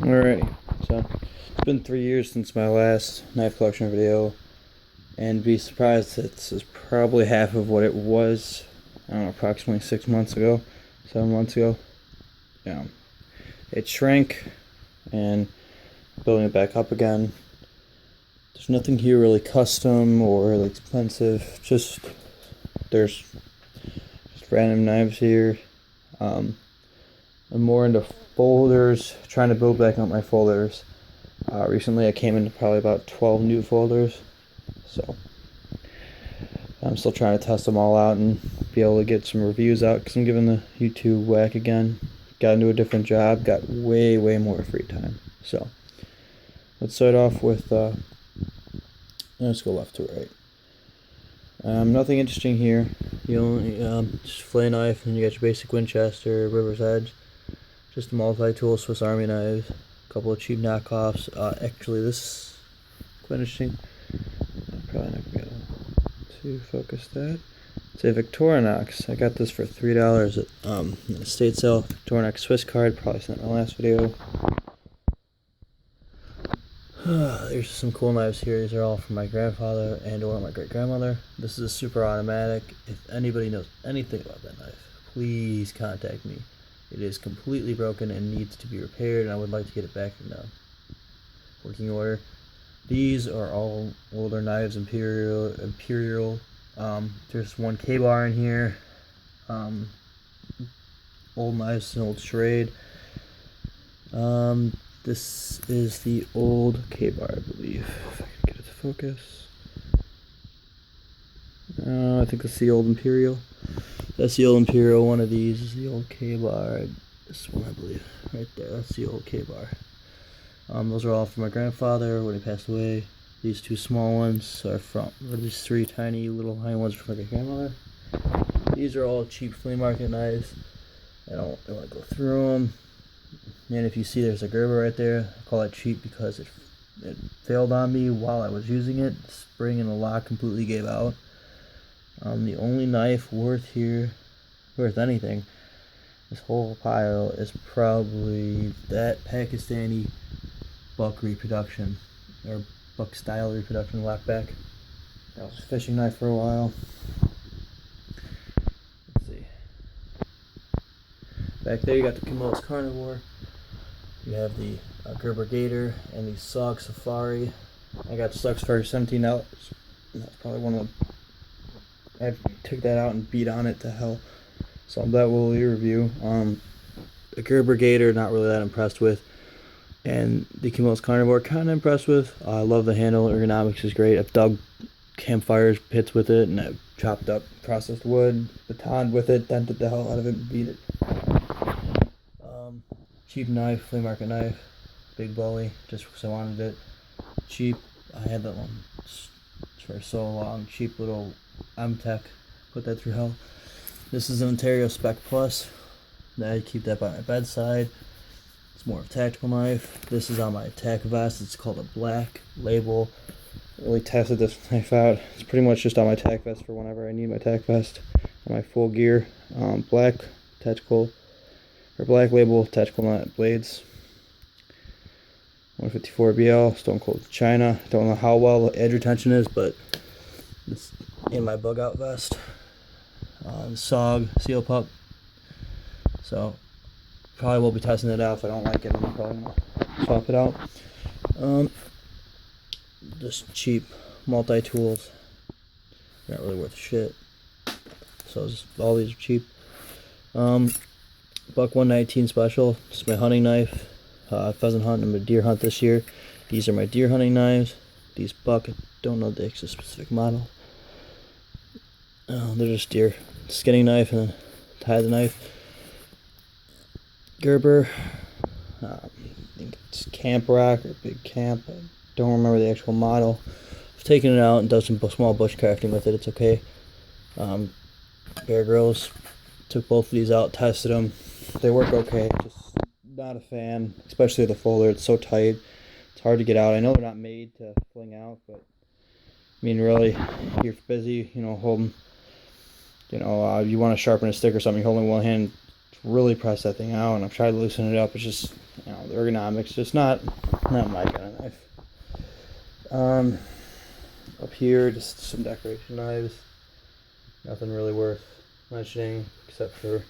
Alrighty, so it's been 3 years since my last knife collection video, and be surprised it's probably half of what it was, I don't know, approximately 6 months ago, 7 months ago. Yeah, it shrank, and building it back up again. There's nothing here really custom or really expensive, there's just random knives here. I'm more into folders, trying to build back up my folders. Recently I came into probably about 12 new folders, so I'm still trying to test them all out and be able to get some reviews out because I'm giving the YouTube whack again. Got into a different job, got way more free time. So let's start off with let's go left to right. Nothing interesting here. You only just fillet knife, and you got your basic Winchester, River's Edge, just a multi-tool Swiss Army knives, a couple of cheap knockoffs. Actually, this is quite interesting. I'm probably not gonna be able to focus that. It's a Victorinox. I got this for $3 at an estate sale. Victorinox Swiss card. Probably sent in my last video. There's some cool knives here. These are all from my grandfather and or my great-grandmother. This is a super automatic. If anybody knows anything about that knife, please contact me. It is completely broken and needs to be repaired, and I would like to get it back in working order. These are all older knives, Imperial. There's one K-bar in here. Old knives, an old Schrade. This is the old K-bar, I believe. If I can get it to focus. I think that's the old Imperial. That's the old Imperial. One of these is the old K-bar. This one, I believe, right there. That's the old K-bar. Those are all from my grandfather when he passed away. These two small ones are from, or these three tiny little tiny ones from my grandmother. These are all cheap flea market knives. I don't want to go through them. And if you see there's a Gerber right there, I call it cheap because it failed on me while I was using it. The spring and the lock completely gave out. The only knife worth anything, this whole pile, is probably that Pakistani buck reproduction, or buck style reproduction lockback. That was a fishing knife for a while. Let's see. Back there you got the Camillus Carnivore. You have the Gerber Gator and the Sog Safari. I got the Sog Safari for $17. That's probably one of the... I took that out and beat on it to hell. So that will be a review. The Gerber Gator, not really that impressed with. And the Camillus Carnivore, kind of impressed with. I love the handle. Ergonomics is great. I've dug campfires pits with it, and I've chopped up processed wood, batoned with it, dented the hell out of it, and beat it. Cheap knife, flea market knife, big Bowie, just because I wanted it. Cheap, I had that one for so long. Cheap little M-Tech, put that through hell. This is an Ontario Spec Plus. I keep that by my bedside. It's more of a tactical knife. This is on my attack vest. It's called a Black Label. I really tested this knife out. It's pretty much just on my attack vest for whenever I need my attack vest and my full gear. Black tactical. Or Black Label tactical nut blades. 154 BL, Stone Cold China. Don't know how well the edge retention is, but it's in my bug out vest. SOG Seal Pup. So probably will be testing it out. If I don't like it, I'm probably gonna swap it out. Just cheap multi tools. Not really worth shit. So all these are cheap. Buck 119 special. This is my hunting knife. Pheasant hunt. I'm a deer hunt this year. These are my deer hunting knives. These buck, I don't know the specific model. They're just deer. Skinning knife and then tie the knife. Gerber. I think it's Camp Rock or Big Camp. I don't remember the actual model. I've taken it out and done some small bushcrafting with it. It's okay. Bear Grylls. Took both of these out, tested them. They work okay. Just not a fan, especially the folder. It's so tight. It's hard to get out. I know they're not made to fling out, but I mean, really, you're busy, holding, you want to sharpen a stick or something, you hold it in one hand, really press that thing out, and I've tried to loosen it up. It's just, the ergonomics, just not my kind of knife. Up here, just some decoration knives. Nothing really worth mentioning except for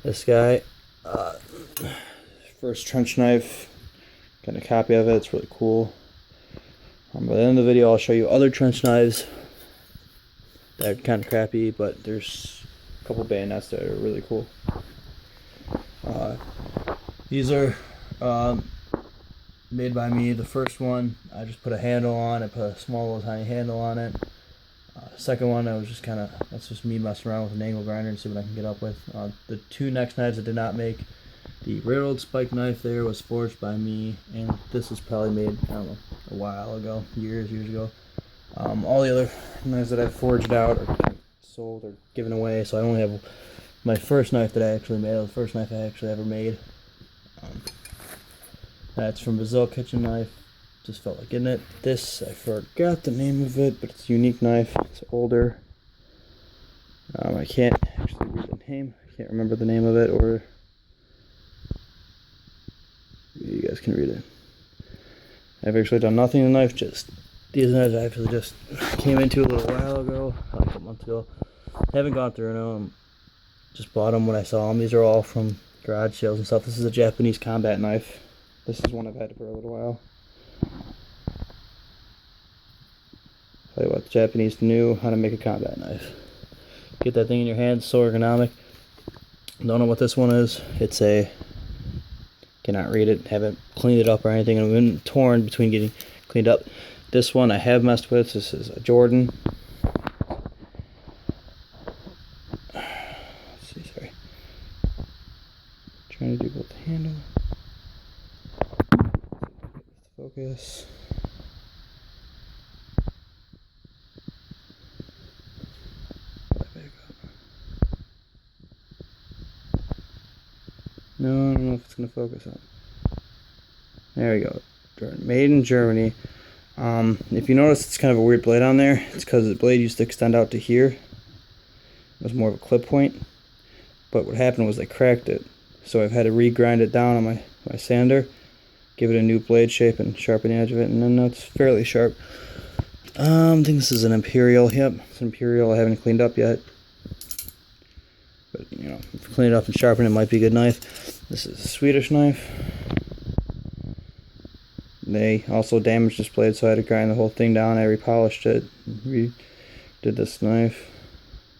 this guy. First trench knife. Got a copy of it. It's really cool. By the end of the video, I'll show you other trench knives that are kind of crappy, but there's a couple bayonets that are really cool. These are made by me. The first one, I just put a handle on. I put a small little tiny handle on it. Second one, I was just that's just me messing around with an angle grinder and see what I can get up with. The two next knives I did not make. The railroad spike knife there was forged by me, and this was probably made, I don't know, a while ago, years ago. All the other knives that I've forged out or sold or given away, so I only have my first knife that I actually made. The first knife I actually ever made. That's from Brazil Kitchen Knife. Just felt like getting it. This, I forgot the name of it, but it's a unique knife. It's older. I can't actually read the name. I can't remember the name of it, or you guys can read it. I've actually done nothing to the knife, just these knives I actually just came into a little while ago, like a couple months ago. Haven't gone through them. Just bought them when I saw them. These are all from garage sales and stuff. This is a Japanese combat knife. This is one I've had for a little while. Tell you what, the Japanese knew how to make a combat knife. Get that thing in your hands, so ergonomic. Don't know what this one is. It's a, cannot read it, haven't cleaned it up or anything. I've been torn between getting cleaned up. This one I have messed with. This is a Jordan. Let's see, sorry. Trying to do both the handle. Focus. No, I don't know if it's going to focus on. There we go. Made in Germany. If you notice, it's kind of a weird blade on there. It's because the blade used to extend out to here. It was more of a clip point. But what happened was I cracked it. So I've had to re-grind it down on my sander. Give it a new blade shape and sharpen the edge of it. And then it's fairly sharp. I think this is an Imperial. Yep, it's an Imperial I haven't cleaned up yet. But, you know, if you clean it up and sharpen it, might be a good knife. This is a Swedish knife. They also damaged this blade, so I had to grind the whole thing down. I repolished it. Redid this knife.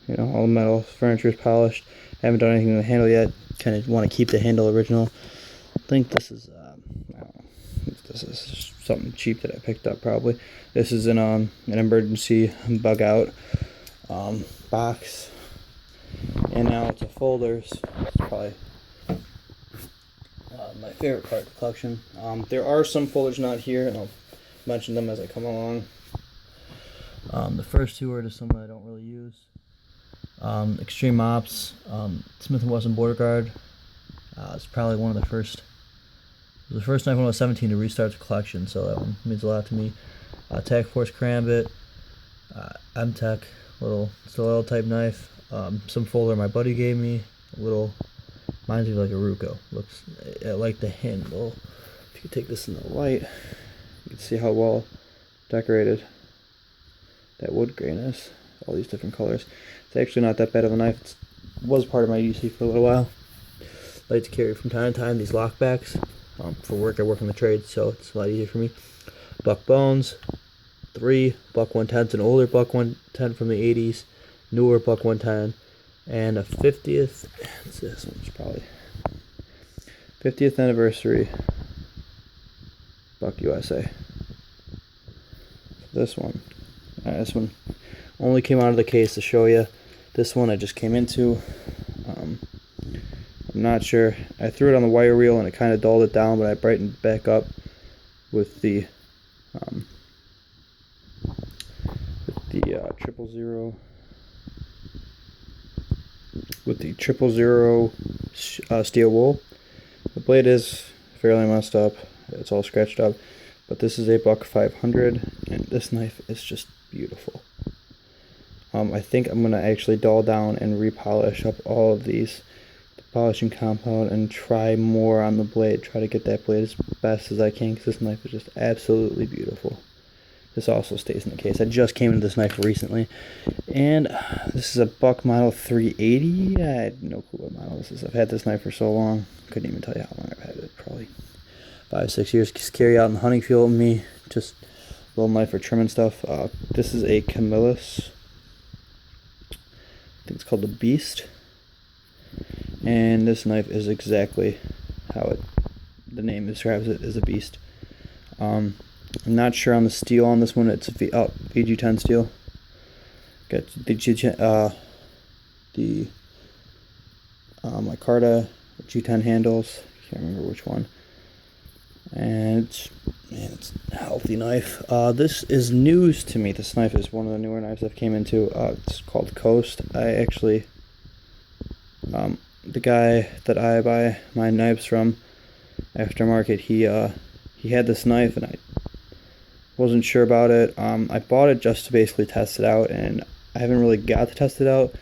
You know, all the metal furniture is polished. Haven't done anything to the handle yet. Kind of want to keep the handle original. I think this is, I don't know if this is something cheap that I picked up probably. This is an emergency bug out box. And now it's a folders. It's probably my favorite part of the collection. There are some folders not here, and I'll mention them as I come along. The first two are just some that I don't really use. Extreme Ops, Smith & Wesson Border Guard. It's probably one of the first. It was the first knife when I was 17 to restart the collection, so that one means a lot to me. Tac Force Karambit, M-Tech, little stiletto type knife. Some folder my buddy gave me, a little, reminds me of like a Ruko. Looks, I like the handle. If you could take this in the light, you can see how well decorated that wood grain is. All these different colors. It's actually not that bad of a knife. It was part of my UC for a little while. I like to carry from time to time these lockbacks. For work, I work in the trade, so it's a lot easier for me. Buck Bones, 3 Buck 110s, an older Buck 110 from the 80s. Newer Buck 110, and a 50th, this one's probably 50th anniversary Buck USA. This one only came out of the case to show you. This one I just came into. I'm not sure. I threw it on the wire reel and it kind of dulled it down, but I brightened it back up with the 000. With the 000 steel wool. The blade is fairly messed up. It's all scratched up. But this is a Buck 500, and this knife is just beautiful. I think I'm going to actually dull down and repolish up all of these. The polishing compound and try more on the blade. Try to get that blade as best as I can because this knife is just absolutely beautiful. This also stays in the case. I just came into this knife recently. And this is a Buck Model 380. I had no clue what model this is. I've had this knife for so long. Couldn't even tell you how long I've had it. Probably 5-6 years. Just carry out in the hunting field with me. Just a little knife for trimming stuff. This is a Camillus. I think it's called the Beast. And this knife is exactly how the name describes it, is a beast. I'm not sure on the steel on this one. It's a VG10 steel. Got the Micarta G10 handles. Can't remember which one. And it's a healthy knife. This is news to me. This knife is one of the newer knives I've came into. It's called Coast. I actually, the guy that I buy my knives from, aftermarket, he had this knife and I wasn't sure about it. I bought it just to basically test it out, and I haven't really got to test it out,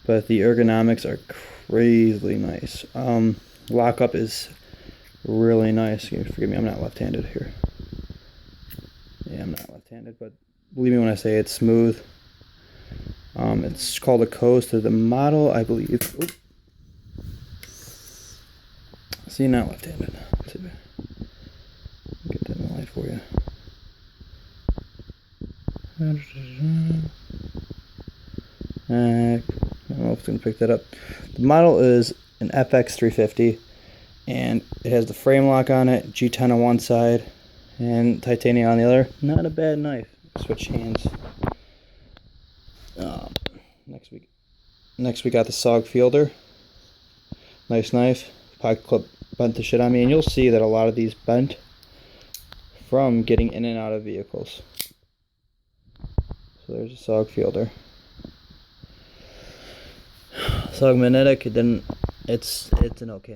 but the ergonomics are crazily nice. Lockup is really nice. Forgive me, I'm not left-handed here. Yeah, I'm not left-handed, but believe me when I say it's smooth. It's called a Coast. The model, I believe. Oops. See, not left-handed. Let's see. Get that in the light for you. I don't know if it's going to pick that up. The model is an FX350, and it has the frame lock on it, G10 on one side, and titanium on the other. Not a bad knife. Switch hands. Next we got the SOG Fielder. Nice knife. Pocket clip bent the shit on me, and you'll see that a lot of these bent from getting in and out of vehicles. So there's a SOG Fielder. SOG Magnetic. It's an okay